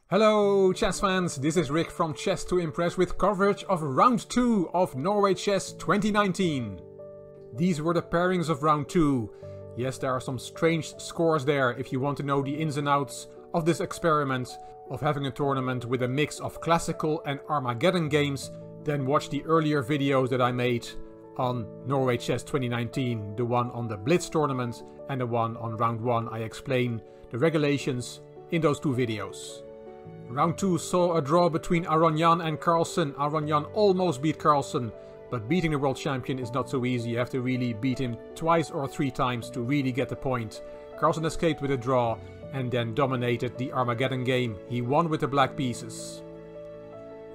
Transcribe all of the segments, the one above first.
Hello chess fans, this is Rick from Chess to Impress with coverage of round 2 of Norway Chess 2019. These were the pairings of round 2. Yes, there are some strange scores there if you want to know the ins and outs of this experiment of having a tournament with a mix of classical and Armageddon games. Then watch the earlier videos that I made on Norway Chess 2019, the one on the Blitz tournament and the one on round 1. I explain the regulations in those two videos. Round 2 saw a draw between Armageddon and Carlsen. Armageddon almost beat Carlsen, but beating the world champion is not so easy. You have to really beat him twice or 3 times to really get the point. Carlsen escaped with a draw and then dominated the Armageddon game. He won with the black pieces.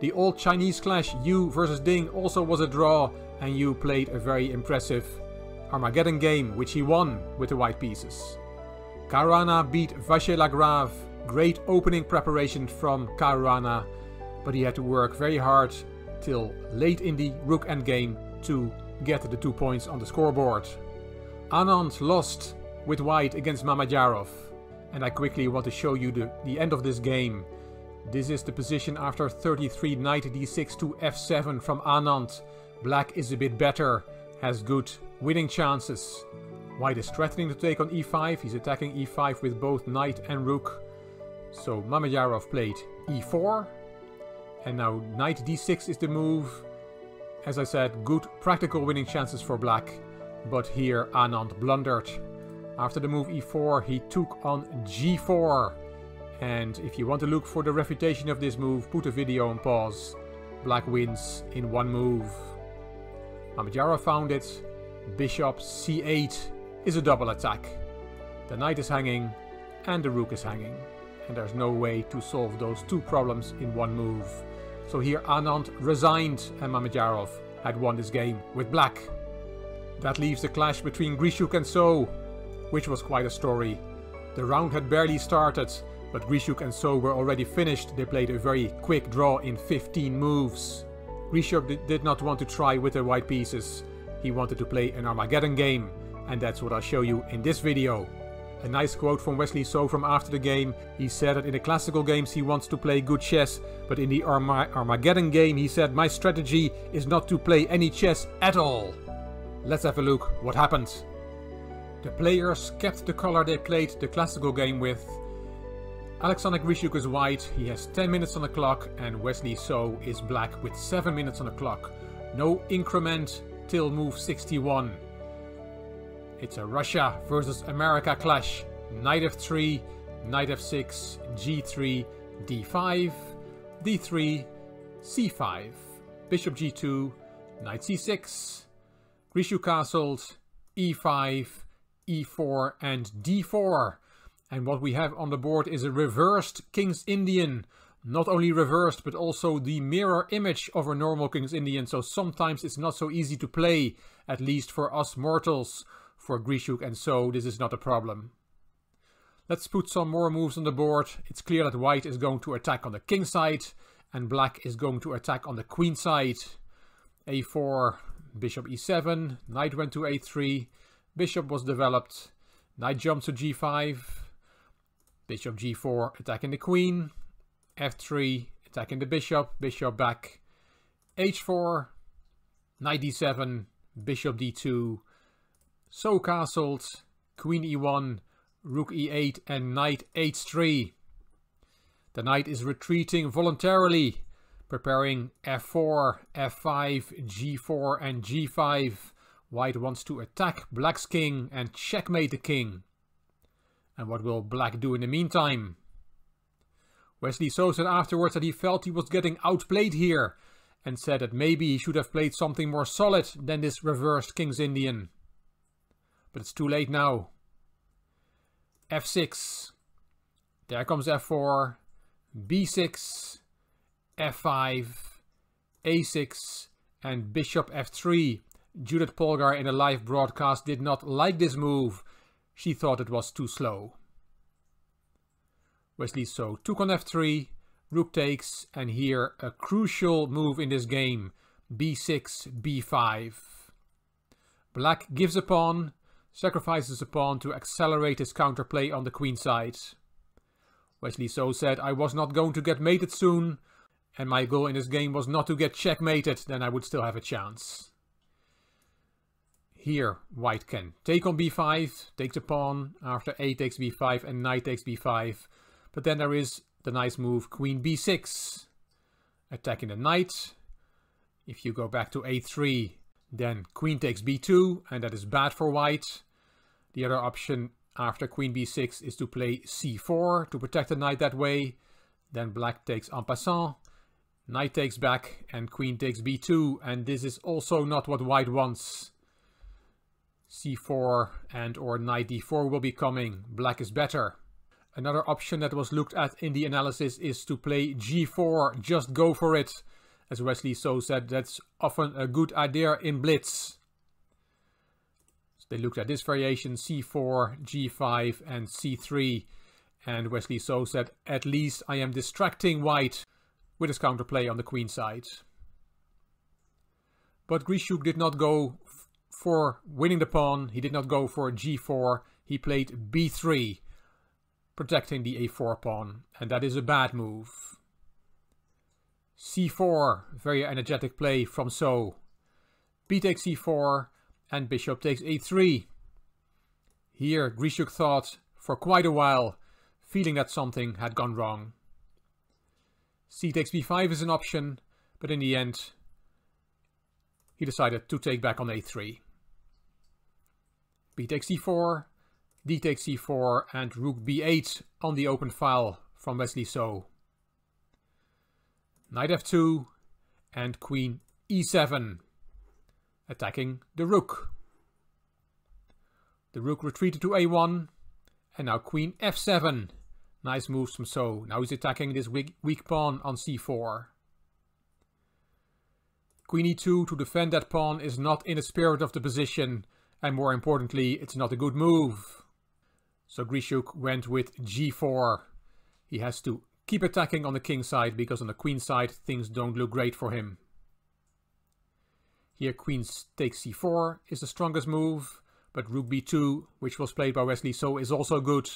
The old Chinese clash Yu versus Ding also was a draw, and Yu played a very impressive Armageddon game, which he won with the white pieces. Caruana beat Vacher-Lagrave. Great opening preparation from Caruana, but he had to work very hard till late in the rook endgame to get the 2 points on the scoreboard. Anand lost with white against Mamedyarov, and I quickly want to show you the end of this game. This is the position after 33, knight d6 to f7 from Anand. Black is a bit better, has good winning chances. White is threatening to take on e5, he's attacking e5 with both knight and rook. So Mamedyarov played e4, and now knight d6 is the move. As I said, good practical winning chances for black, but here Anand blundered. After the move e4 he took on g4, and if you want to look for the refutation of this move, put the video on pause. Black wins in one move. Mamedyarov found it. Bishop c8 is a double attack. The knight is hanging and the rook is hanging. And there's no way to solve those two problems in one move. So here Anand resigned and Mamedyarov had won this game with black. That leaves the clash between Grishuk and So, which was quite a story. The round had barely started, but Grishuk and So were already finished. They played a very quick draw in 15 moves. Grishuk did not want to try with the white pieces. He wanted to play an Armageddon game, and that's what I'll show you in this video. A nice quote from Wesley So from after the game. He said that in the classical games he wants to play good chess, but in the Armageddon game he said, "My strategy is not to play any chess at all." Let's have a look what happened. The players kept the color they played the classical game with. Alexander Grishuk is white, he has 10 minutes on the clock, and Wesley So is black with 7 minutes on the clock. No increment till move 61. It's a Russia versus America clash. Knight f3, knight f6, g3, d5, d3, c5, bishop g2, knight c6, Grishuk castled, e5, e4 and d4. And what we have on the board is a reversed King's Indian. Not only reversed, but also the mirror image of a normal King's Indian. So sometimes it's not so easy to play, at least for us mortals. For Grishuk and So, this is not a problem. Let's put some more moves on the board. It's clear that white is going to attack on the king side, and black is going to attack on the queen side. a4, bishop e7, knight went to a3, bishop was developed, knight jumps to g5, bishop g4, attacking the queen, f3, attacking the bishop, bishop back, h4, knight d7, bishop d2, So castled, queen e1, rook e8 and knight h3. The knight is retreating voluntarily, preparing f4, f5, g4 and g5. White wants to attack black's king and checkmate the king. And what will black do in the meantime? Wesley So said afterwards that he felt he was getting outplayed here, and said that maybe he should have played something more solid than this reversed King's Indian. But it's too late now. f6. There comes f4. b6. f5. a6. And bishop f3. Judith Polgar in a live broadcast did not like this move. She thought it was too slow. Wesley So took on f3. Rook takes. And here a crucial move in this game. b6, b5. Black gives a pawn. Sacrifices a pawn to accelerate his counterplay on the queen side. Wesley So said I was not going to get mated soon, and my goal in this game was not to get checkmated, then I would still have a chance. Here, white can take on b5, take the pawn, after a takes b5 and knight takes b5. But then there is the nice move queen b6, attacking the knight. If you go back to a3, then queen takes b2, and that is bad for white. The other option after queen b6 is to play c4 to protect the knight that way. Then black takes en passant, knight takes back, and queen takes b2, and this is also not what white wants. c4 and or knight d4 will be coming. Black is better. Another option that was looked at in the analysis is to play g4, just go for it. As Wesley So said, that's often a good idea in blitz. So they looked at this variation, c4, g5 and c3. And Wesley So said, at least I am distracting white with his counterplay on the queen side. But Grischuk did not go for winning the pawn. He did not go for g4. He played b3, protecting the a4 pawn, and that is a bad move. c4, very energetic play from So. b takes c4, and bishop takes a3. Here Grischuk thought for quite a while, feeling that something had gone wrong. c takes b5 is an option, but in the end he decided to take back on a3. b takes c4, d takes c4, and rook b8 on the open file from Wesley So. Knight f2 and queen e7, attacking the rook. The rook retreated to a1, and now queen f7. Nice moves from So. Now he's attacking this weak pawn on c4. Queen e2 to defend that pawn is not in the spirit of the position, and more importantly, it's not a good move. So Grischuk went with g4. He has to keep attacking on the king side, because on the queen side things don't look great for him. Here queen takes c4 is the strongest move, but rook b2, which was played by Wesley So, is also good.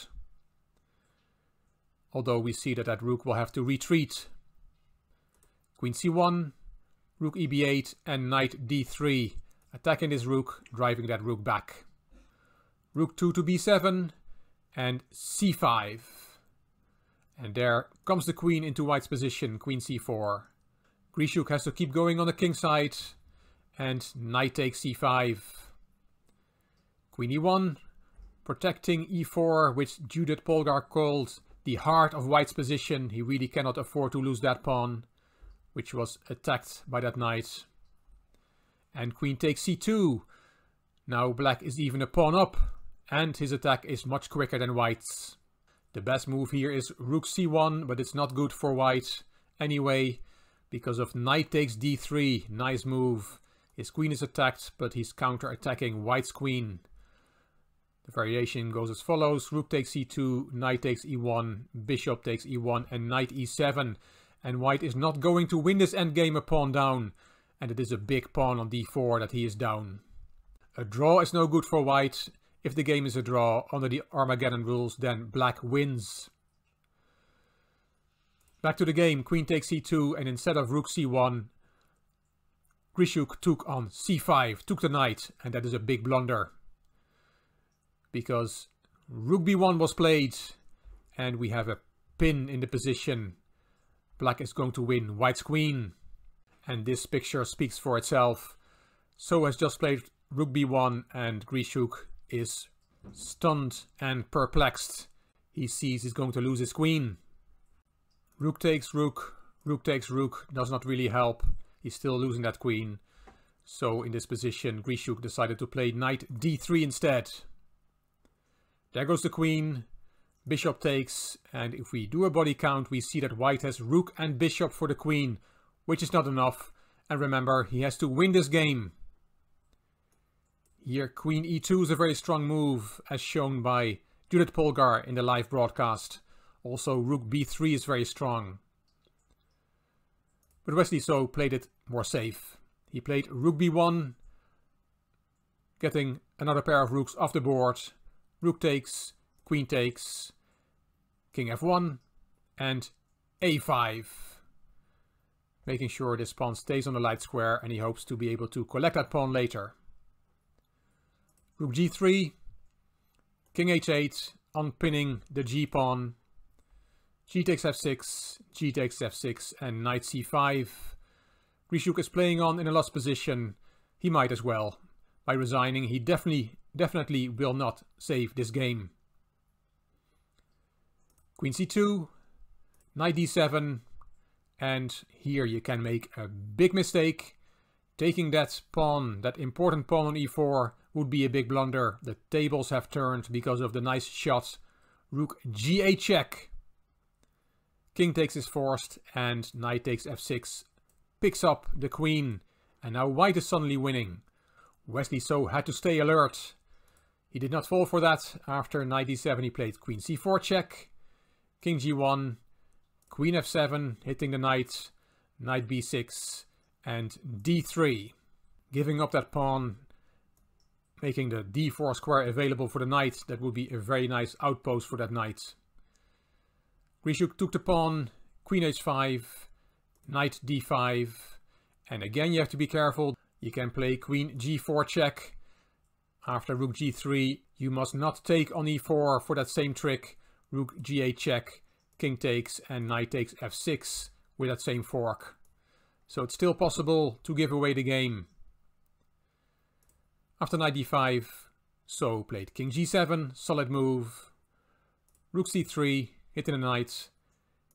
Although we see that rook will have to retreat. Queen c1, rook eb8 and knight d3, attacking this rook, driving that rook back. Rook 2 to b7 and c5. And there comes the queen into white's position, queen c4. Grischuk has to keep going on the king side, and knight takes c5. Queen e1, protecting e4, which Judith Polgar called the heart of white's position. He really cannot afford to lose that pawn, which was attacked by that knight. And queen takes c2. Now black is even a pawn up, and his attack is much quicker than white's. The best move here is rook c1, but it's not good for white anyway, because of knight takes d3. Nice move. His queen is attacked, but he's counter-attacking white's queen. The variation goes as follows: rook takes c2, knight takes e1, bishop takes e1, and knight e7. And white is not going to win this endgame a pawn down, and it is a big pawn on d4 that he is down. A draw is no good for white. If the game is a draw under the Armageddon rules, then black wins. Back to the game, queen takes c2, and instead of rook c1, Grischuk took on c5, took the knight, and that is a big blunder. Because rook b1 was played, and we have a pin in the position. Black is going to win white's queen. And this picture speaks for itself. So has just played rook b1, and Grischuk is stunned and perplexed. He sees he's going to lose his queen. Rook takes rook, rook takes rook, does not really help. He's still losing that queen. So in this position, Grischuk decided to play knight d3 instead. There goes the queen, bishop takes, and if we do a body count, we see that white has rook and bishop for the queen, which is not enough. And remember, he has to win this game. Here, queen e2 is a very strong move, as shown by Judith Polgar in the live broadcast. Also, rook b3 is very strong. But Wesley So played it more safe. He played rook b1, getting another pair of rooks off the board. Rook takes, queen takes, king f1, and a5. Making sure this pawn stays on the light square, and he hopes to be able to collect that pawn later. Rook g3, king h8, unpinning the g-pawn. G takes f6, g takes f6, and knight c5. Grisuk is playing on in a lost position. He might as well. By resigning, he definitely will not save this game. Queen c2, knight d7, and here you can make a big mistake. Taking that pawn, that important pawn on e4, would be a big blunder. The tables have turned because of the nice shot. Rook g8 check. King takes is forced, and knight takes f6. Picks up the queen, and now white is suddenly winning. Wesley So had to stay alert. He did not fall for that. After knight d7 he played queen c4 check, king g1, queen f7 hitting the knight, knight b6 and d3. Giving up that pawn, making the d4 square available for the knight. That would be a very nice outpost for that knight. Grisuk took the pawn, queen h5, knight d5, and again you have to be careful. You can play queen g4 check. After rook g3, you must not take on e4 for that same trick. Rook g8 check, king takes, and knight takes f6 with that same fork. So it's still possible to give away the game. After knight d5, So played king g7, solid move. Rook c3, hitting the knight.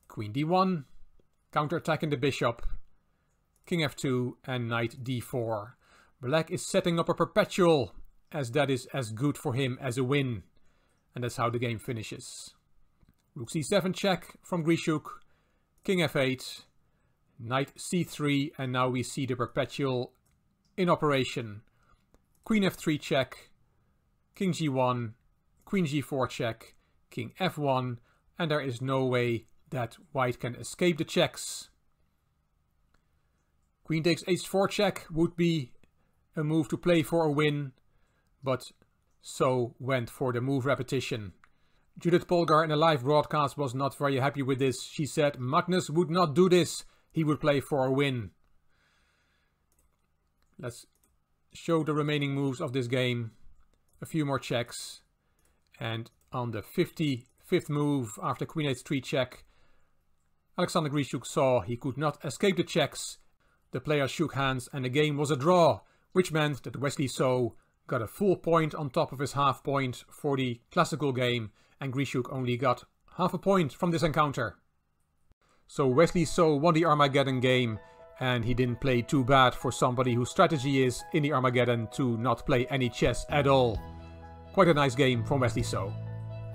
Queen d1, counter-attacking the bishop. King f2 and knight d4. Black is setting up a perpetual, as that is as good for him as a win. And that's how the game finishes. Rook c7 check from Grisuk. King f8. Knight c3, and now we see the perpetual in operation. Queen f3 check. King g1. Queen g4 check. King f1. And there is no way that white can escape the checks. Queen takes h4 check would be a move to play for a win, but So went for the move repetition. Judith Polgar in a live broadcast was not very happy with this. She said Magnus would not do this, he would play for a win. Let's show the remaining moves of this game. A few more checks. And on the 55th move, after Queen h3 check, Alexander Grisuk saw he could not escape the checks. The players shook hands and the game was a draw, which meant that Wesley So got a full point on top of his half point for the classical game, and Grisuk only got half a point from this encounter. So Wesley So won the Armageddon game, and he didn't play too bad for somebody whose strategy is in the Armageddon to not play any chess at all. Quite a nice game from Wesley So.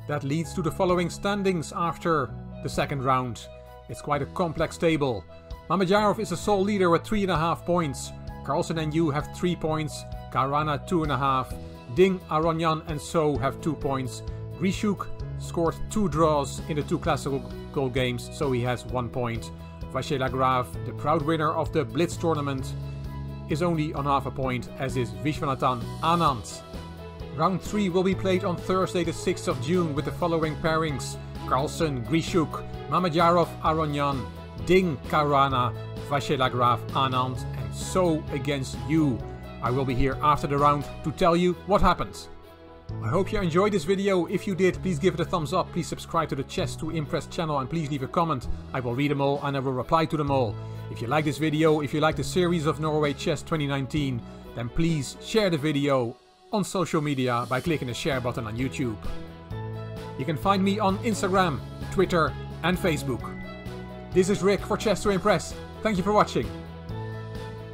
That leads to the following standings after the second round. It's quite a complex table. Mamedyarov is the sole leader with 3.5 points. Carlsen and Yu have 3 points. Caruana 2.5. Ding, Aronyan and So have 2 points. Grisuk scored 2 draws in the 2 classical games, so he has 1 point. Vache Lagrave, the proud winner of the Blitz tournament, is only on half a point, as is Vishwanathan Anand. Round 3 will be played on Thursday the 6th of June with the following pairings: Carlsen, Grisuk, Mamedyarov, Aronyan, Ding, Caruana, Vache Lagrave, Anand, and So against Yu. I will be here after the round to tell you what happened. I hope you enjoyed this video. If you did, please give it a thumbs up. Please subscribe to the Chess to Impress channel and please leave a comment. I will read them all and I will reply to them all. If you like this video, if you like the series of Norway Chess 2019, then please share the video on social media by clicking the share button on YouTube. You can find me on Instagram, Twitter and Facebook. This is Rick for Chess to Impress. Thank you for watching.